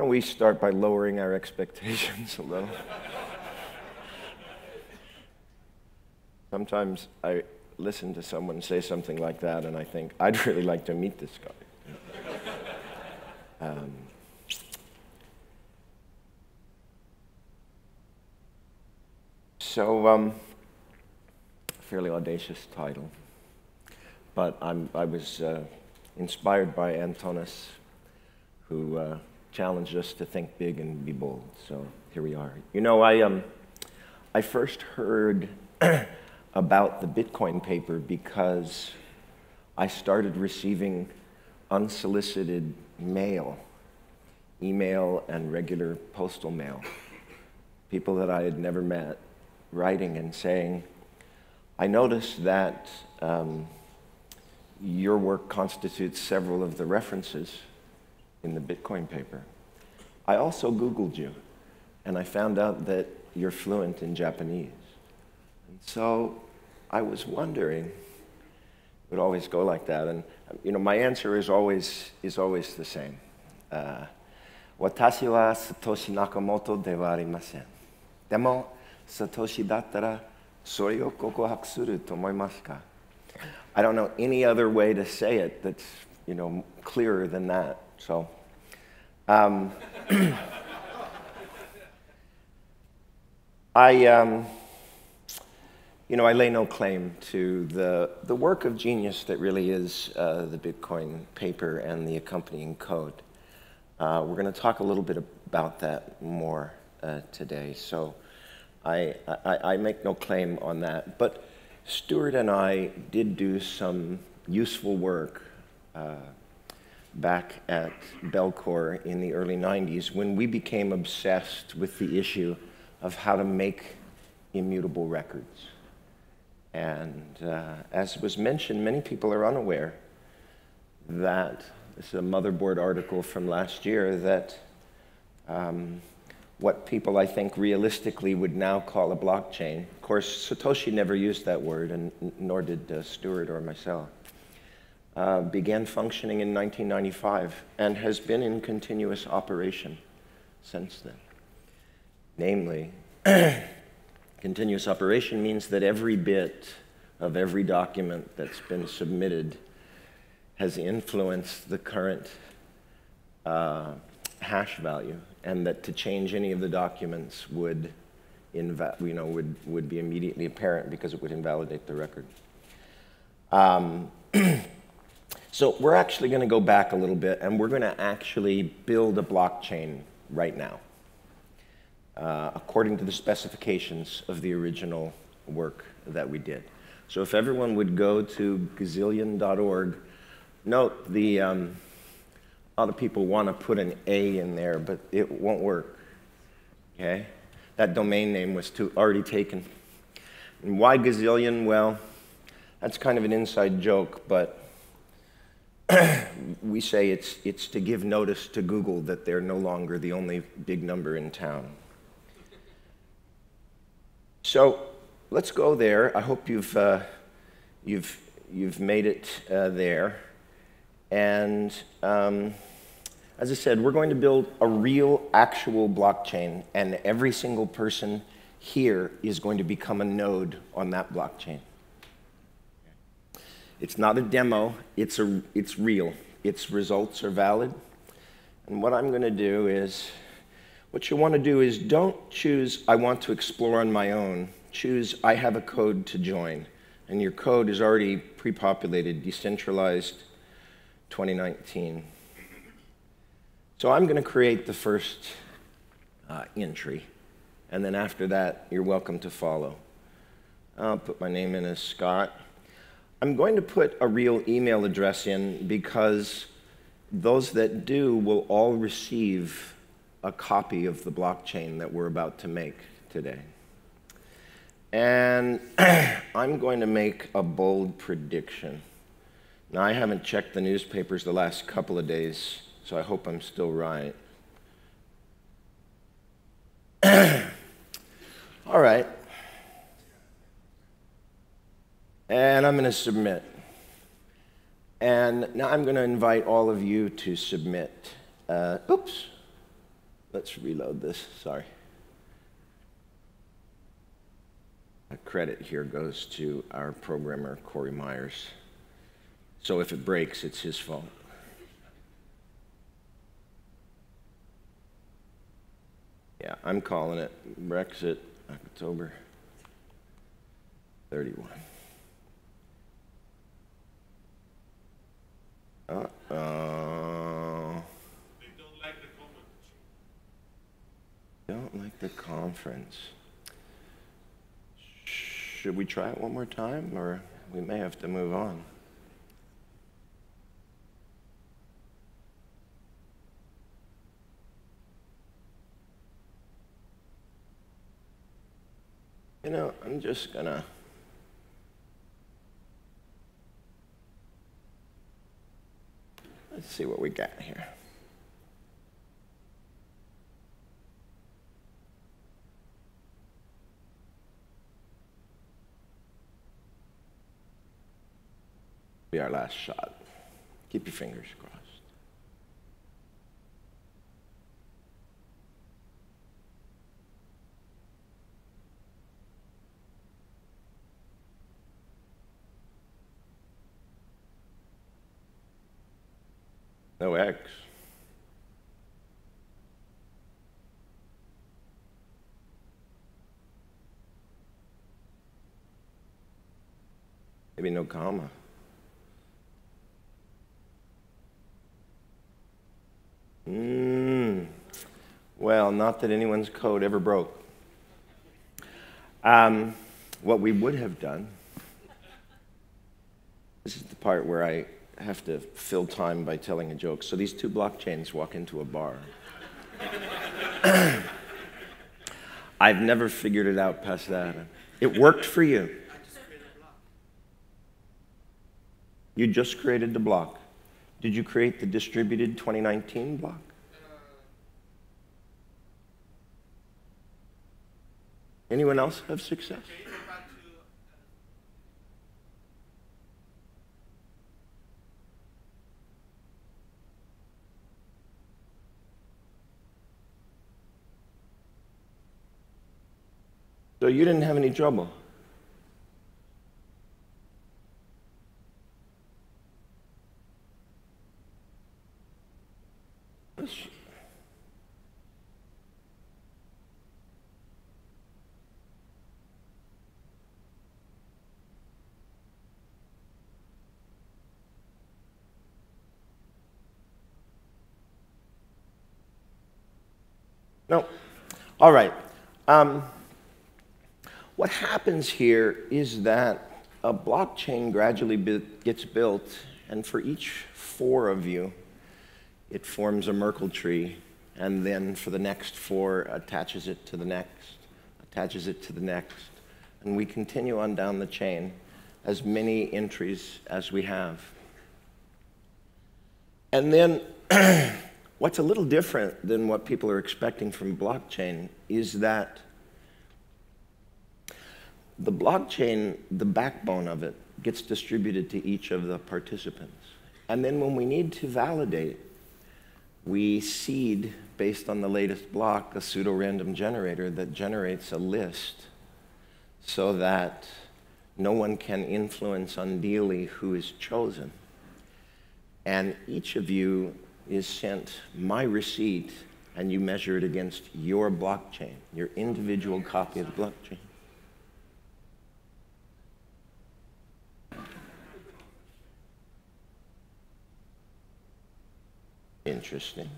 don't we start by lowering our expectations a little? Sometimes I listen to someone say something like that, and I think, I'd really like to meet this guy. Fairly audacious title, but I was inspired by Antonis, who challenged us to think big and be bold. So here we are. You know, I first heard about the Bitcoin paper because I started receiving unsolicited mail, email and regular postal mail, people that I had never met, writing and saying, I noticed that your work constitutes several of the references in the Bitcoin paper. I also Googled you, and I found out that you're fluent in Japanese. And so I was wondering, it would always go like that, and you know, my answer is always the same. Watashi wa Satoshi Nakamoto de wa arimasen. Demo Satoshi dattara sore o gokohaku suru to omoimasu ka? I don't know any other way to say it that's, you know, clearer than that. So, you know, I lay no claim to the work of genius that really is the Bitcoin paper and the accompanying code. We're going to talk a little bit about that more today. So I make no claim on that. But Stuart and I did do some useful work back at Belcore in the early 90s when we became obsessed with the issue of how to make immutable records. And as was mentioned, many people are unaware that, this is a Motherboard article from last year, that what people I think realistically would now call a blockchain, of course Satoshi never used that word, and nor did Stuart or myself, began functioning in 1995 and has been in continuous operation since then. Namely, continuous operation means that every bit of every document that's been submitted has influenced the current hash value, and that to change any of the documents would be immediately apparent because it would invalidate the record. So we're actually going to go back a little bit, and we're going to actually build a blockchain right now, according to the specifications of the original work that we did. So if everyone would go to gazillion.org, note the a lot of people want to put an A in there, but it won't work. Okay, that domain name was already taken. And why gazillion? Well, that's kind of an inside joke, but we say it's to give notice to Google that they're no longer the only big number in town. So let's go there. I hope you've made it there. And as I said, we're going to build a real, actual blockchain, and every single person here is going to become a node on that blockchain. It's not a demo, it's real. Its results are valid. And what I'm going to do is, what you want to do is don't choose, I want to explore on my own. Choose, I have a code to join. And your code is already pre-populated, Decentralized 2019. So I'm going to create the first entry. And then after that, you're welcome to follow. I'll put my name in as Scott. I'm going to put a real email address in because those that do will all receive a copy of the blockchain that we're about to make today. And I'm going to make a bold prediction. Now, I haven't checked the newspapers the last couple of days, so I hope I'm still right. All right. And I'm going to submit. And now I'm going to invite all of you to submit. Oops. Let's reload this, sorry. Credit here goes to our programmer, Corey Myers. So if it breaks, it's his fault. Yeah, I'm calling it Brexit, October 31. Uh-oh. They don't like the comment. Don't like the conference. Should we try it one more time, or we may have to move on? You know, I'm just gonna... Let's see what we got here. Be our last shot. Keep your fingers crossed. No X. Maybe no comma. Well, not that anyone's code ever broke. What we would have done, this is the part where I have to fill time by telling a joke. So these two blockchains walk into a bar. I've never figured it out past that. It worked for you. You just created the block. Did you create the distributed 2019 block? Anyone else have success? So you didn't have any trouble? No. All right. What happens here is that a blockchain gradually gets built, and for each 4 of you, it forms a Merkle tree, and then for the next 4, attaches it to the next, attaches it to the next, and we continue on down the chain, as many entries as we have. And then what's a little different than what people are expecting from blockchain is that the blockchain, the backbone of it, gets distributed to each of the participants. And then when we need to validate, we seed, based on the latest block, a pseudo-random generator that generates a list so that no one can influence unduly who is chosen. And each of you is sent my receipt, and you measure it against your blockchain, your individual copy of the blockchain. Interesting.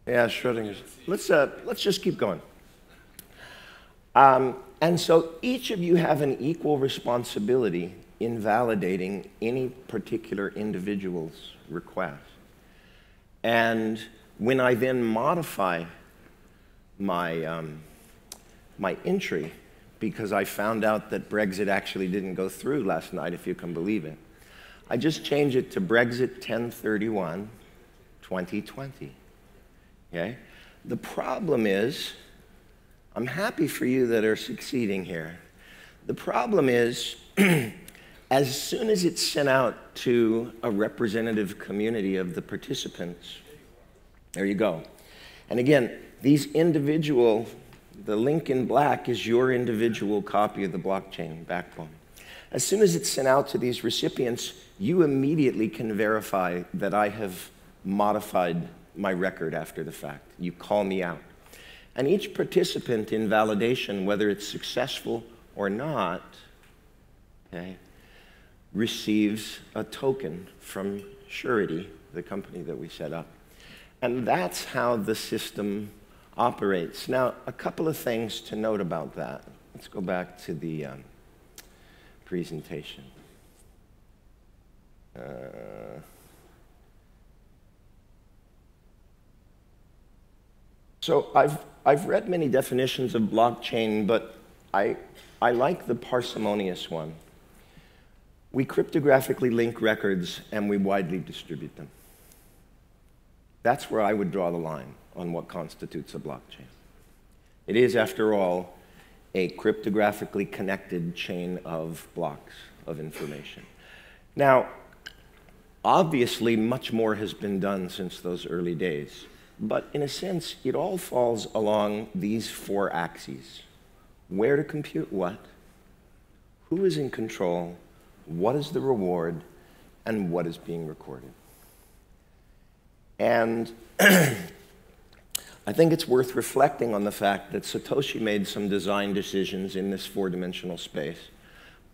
Yeah, Schrodinger's. Let's just keep going. And so each of you have an equal responsibility in validating any particular individual's request. And when I then modify my, my entry, because I found out that Brexit actually didn't go through last night, if you can believe it, I just change it to Brexit 10/31/2020. Okay? The problem is, I'm happy for you that are succeeding here. The problem is, as soon as it's sent out to a representative community of the participants, there you go. And again, these individual, the link in black is your individual copy of the blockchain backbone. As soon as it's sent out to these recipients, you immediately can verify that I have modified my record after the fact. You call me out. And each participant in validation, whether it's successful or not, okay, receives a token from Surety, the company that we set up. And that's how the system operates. Now, a couple of things to note about that. Let's go back to the presentation. So I've read many definitions of blockchain, but I like the parsimonious one. We cryptographically link records and we widely distribute them. That's where I would draw the line on what constitutes a blockchain. It is, after all, a cryptographically connected chain of blocks of information. Now, obviously, much more has been done since those early days, but in a sense, it all falls along these four axes. Where to compute what, who is in control, what is the reward, and what is being recorded. And I think it's worth reflecting on the fact that Satoshi made some design decisions in this four-dimensional space,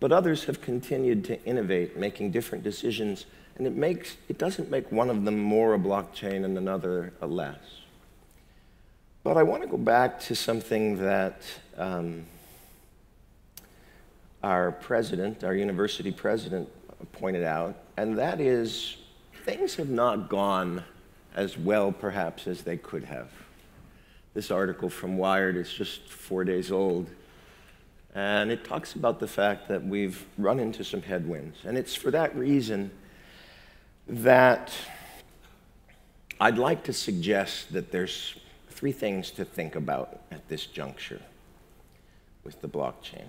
but others have continued to innovate, making different decisions, and it doesn't make one of them more a blockchain and another a less. But I want to go back to something that our president, our university president, pointed out, and that is things have not gone as well, perhaps, as they could have. This article from Wired is just 4 days old, and it talks about the fact that we've run into some headwinds. And it's for that reason that I'd like to suggest that there's 3 things to think about at this juncture with the blockchain.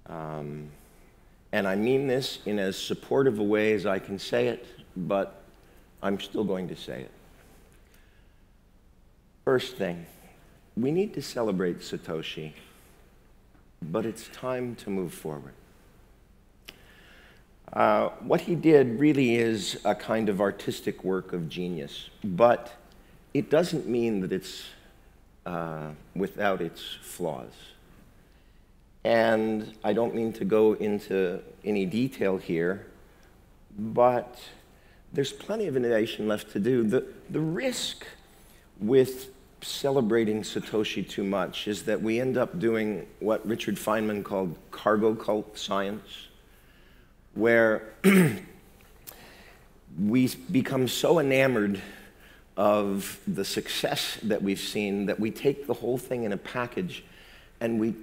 And I mean this in as supportive a way as I can say it, but I'm still going to say it. First thing, we need to celebrate Satoshi, but it's time to move forward. What he did really is a kind of artistic work of genius, but it doesn't mean that it's without its flaws. And I don't mean to go into any detail here, but there's plenty of innovation left to do. The risk with celebrating Satoshi too much is that we end up doing what Richard Feynman called cargo cult science, where we become so enamored of the success that we've seen that we take the whole thing in a package and we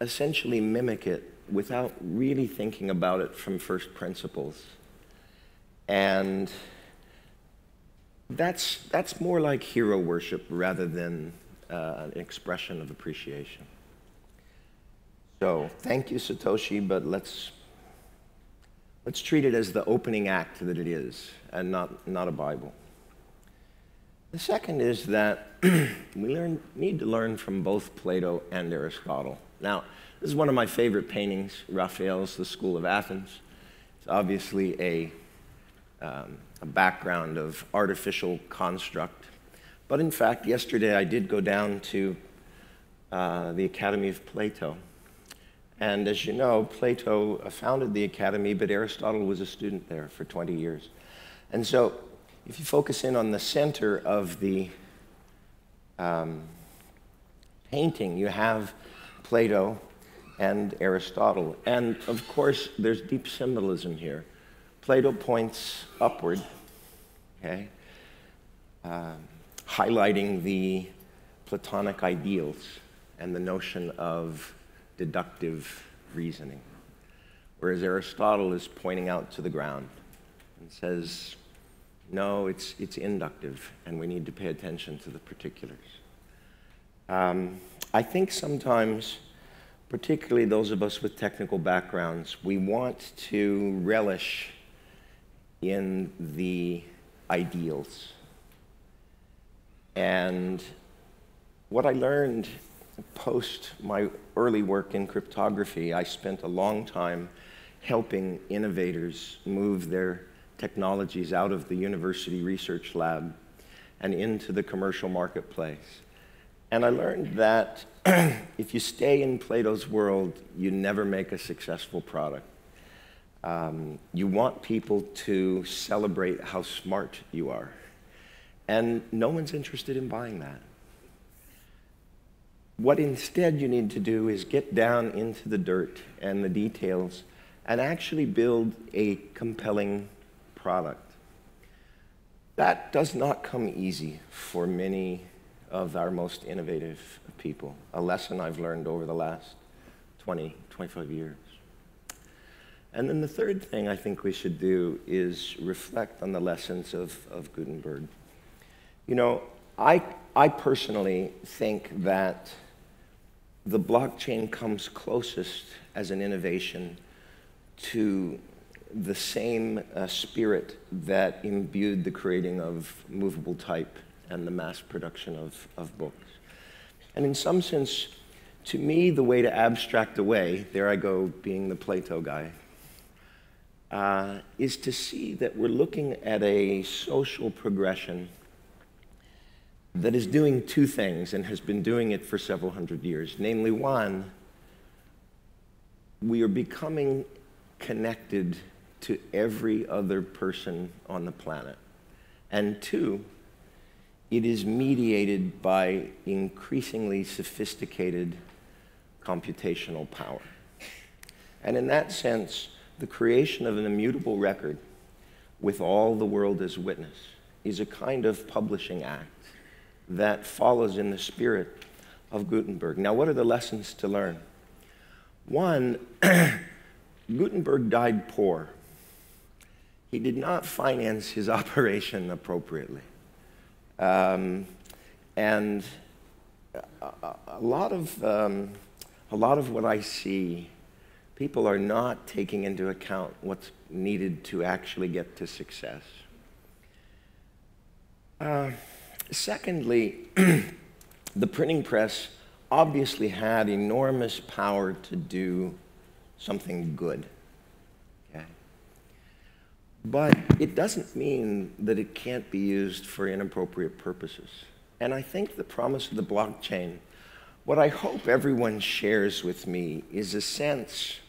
essentially mimic it without really thinking about it from first principles. And that's more like hero worship rather than an expression of appreciation. So thank you, Satoshi, but let's treat it as the opening act that it is, and not a Bible. The second is that we need to learn from both Plato and Aristotle. Now, this is one of my favorite paintings, Raphael's The School of Athens. It's obviously a background of artificial construct. But in fact, yesterday I did go down to the Academy of Plato. And as you know, Plato founded the Academy, but Aristotle was a student there for 20 years. And so if you focus in on the center of the painting, you have Plato and Aristotle. And of course, there's deep symbolism here. Plato points upward, okay, highlighting the Platonic ideals and the notion of deductive reasoning, whereas Aristotle is pointing out to the ground and says, no, it's inductive, and we need to pay attention to the particulars. I think sometimes particularly those of us with technical backgrounds, we want to relish in the ideals. And what I learned post my early work in cryptography, I spent a long time helping innovators move their technologies out of the university research lab and into the commercial marketplace. And I learned that if you stay in Plato's world, you never make a successful product. You want people to celebrate how smart you are. And no one's interested in buying that. What instead you need to do is get down into the dirt and the details and actually build a compelling product. That does not come easy for many of our most innovative people, a lesson I've learned over the last 20, 25 years. And then the third thing I think we should do is reflect on the lessons of Gutenberg. You know, I personally think that the blockchain comes closest as an innovation to the same spirit that imbued the creating of movable type and the mass production of books. And in some sense, to me, the way to abstract away, there I go being the Plato guy, is to see that we're looking at a social progression that is doing two things and has been doing it for several hundred years. Namely, one, we are becoming connected to every other person on the planet. And two, it is mediated by increasingly sophisticated computational power. And in that sense, the creation of an immutable record with all the world as witness is a kind of publishing act that follows in the spirit of Gutenberg. Now, what are the lessons to learn? One, Gutenberg died poor. He did not finance his operation appropriately. And a lot of what I see, people are not taking into account what's needed to actually get to success. Secondly, the printing press obviously had enormous power to do something good. Okay? But it doesn't mean that it can't be used for inappropriate purposes. And I think the promise of the blockchain, what I hope everyone shares with me is a sense,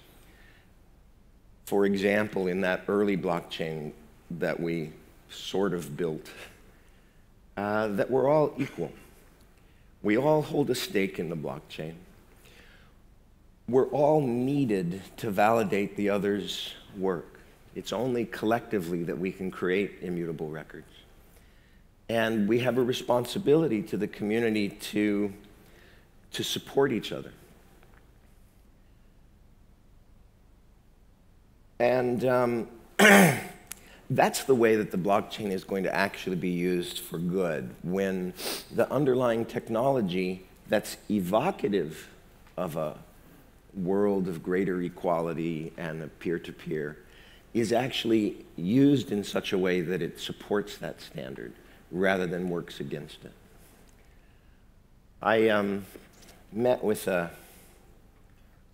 for example, in that early blockchain that we sort of built, that we're all equal. We all hold a stake in the blockchain. We're all needed to validate the other's work. It's only collectively that we can create immutable records. And we have a responsibility to the community to support each other. And that's the way that the blockchain is going to actually be used for good, when the underlying technology that's evocative of a world of greater equality and a peer-to-peer is actually used in such a way that it supports that standard rather than works against it. I met with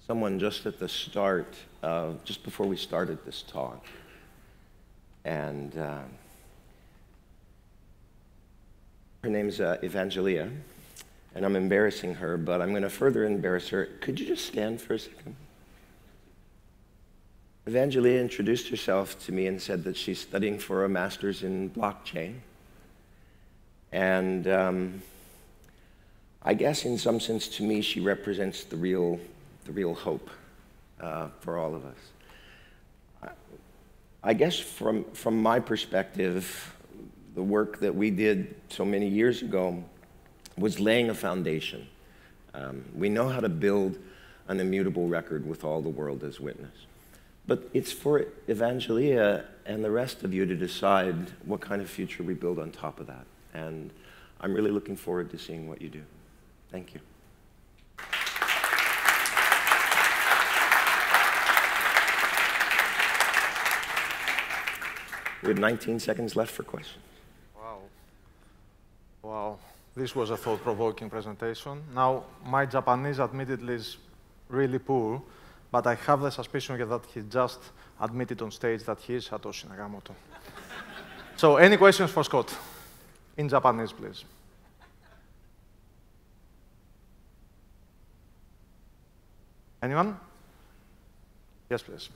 someone just at the start, just before we started this talk. And her name's Evangelia, and I'm embarrassing her, but I'm going to further embarrass her. Could you just stand for a second? Evangelia introduced herself to me and said that she's studying for a master's in blockchain. And I guess in some sense to me she represents the real hope for all of us. I guess from my perspective, the work that we did so many years ago was laying a foundation. We know how to build an immutable record with all the world as witness. But it's for Evangelia and the rest of you to decide what kind of future we build on top of that. And I'm really looking forward to seeing what you do. Thank you. We have 19 seconds left for questions. Wow. Wow. This was a thought-provoking presentation. Now, my Japanese admittedly is really poor, but I have the suspicion that he just admitted on stage that he is Satoshi Nakamoto. So, any questions for Scott? In Japanese, please. Anyone? Yes, please.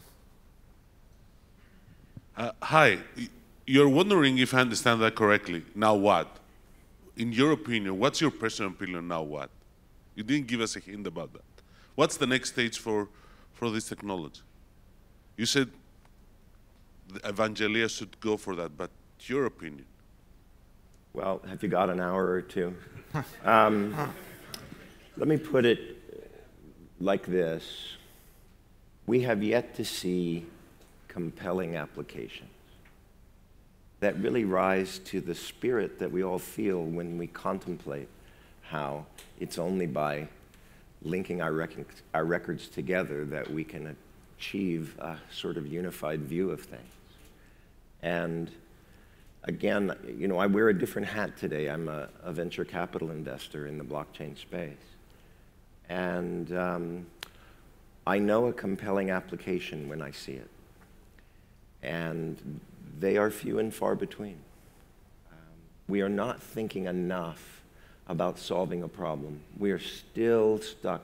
Hi. You're wondering if I understand that correctly. Now what? In your opinion, what's your personal opinion, now what? You didn't give us a hint about that. What's the next stage for this technology? You said the Evangelia should go for that, but your opinion? Well, have you got an hour or two? Let me put it like this. We have yet to see compelling applications that really rise to the spirit that we all feel when we contemplate how it's only by linking our records together that we can achieve a sort of unified view of things. And again, you know, I wear a different hat today. I'm a venture capital investor in the blockchain space. And I know a compelling application when I see it. And they are few and far between. We are not thinking enough about solving a problem. We are still stuck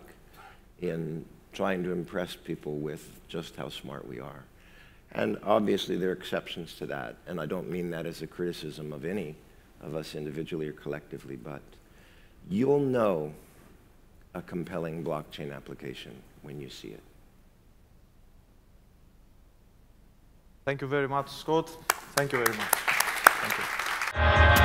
in trying to impress people with just how smart we are. And obviously there are exceptions to that, and I don't mean that as a criticism of any of us individually or collectively, but you'll know a compelling blockchain application when you see it. Thank you very much, Scott. Thank you very much. Thank you.